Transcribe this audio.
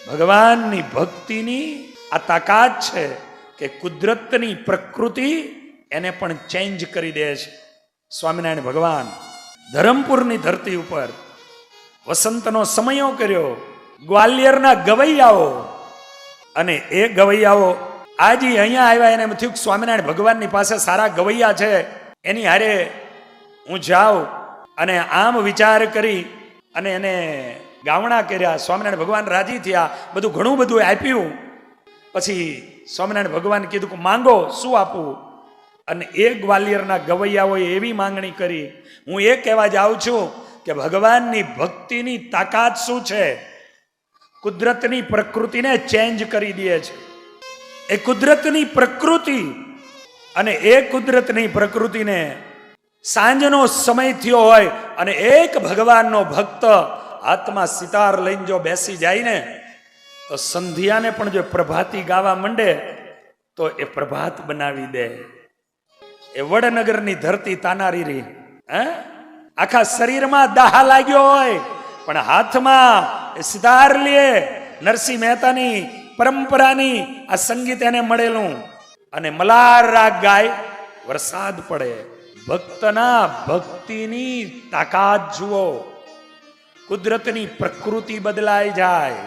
ભગવાનની ભક્તિની આ તાકાત છે કે કુદરતની પ્રકૃતિ એને પણ ચેન્જ કરી દે છે. સ્વામિનારાયણ ભગવાન ધરમપુરની ધરતી ઉપર વસંતનો સમયો કર્યો. ગ્વાલિયરના ગવૈયાઓ અને એ ગવૈયાઓ આજે અહીંયા આવ્યા, એને થયું સ્વામિનારાયણ ભગવાનની પાસે સારા ગવૈયા છે, એની હારે હું જાઉં. અને આમ વિચાર કરી અને એને ગાવણા કર્યા. સ્વામિનારાયણ ભગવાન રાજી થયા, બધું ઘણું બધું આપ્યું. પછી સ્વામિનારાયણ ભગવાન કીધું કે માંગો, શું આપવું? અને એ ગ્વાલિયરના ગવૈયાઓએ એવી માંગણી કરી. હું એ કહેવા જાઉં છું કે ભગવાનની ભક્તિની તાકાત શું છે? કુદરતની પ્રકૃતિને ચેન્જ કરી દે છે. એ કુદરતની પ્રકૃતિ, અને એ કુદરતની પ્રકૃતિને સાંજનો સમય થયો હોય અને એક ભગવાનનો ભક્ત હાથમાં સિતાર લઈને જો બેસી જાય ને, તો સંધ્યાને પણ જો પ્રભાતી ગાવા માંડે તો એ પ્રભાત બનાવી દે. એ વડનગરની ધરતી તાનારી રહી, આખા શરીરમાં દાહ લાગ્યો હોય પણ હાથમાં એ સિતાર લે. નરસિંહ મહેતાની પરંપરાની આ સંગીત એને મળેલું, અને મલાર રાગ ગાય, વરસાદ પડે. ભક્તના ભક્તિની તાકાત જુઓ, કુદરતની પ્રકૃતિ બદલાઈ જાય.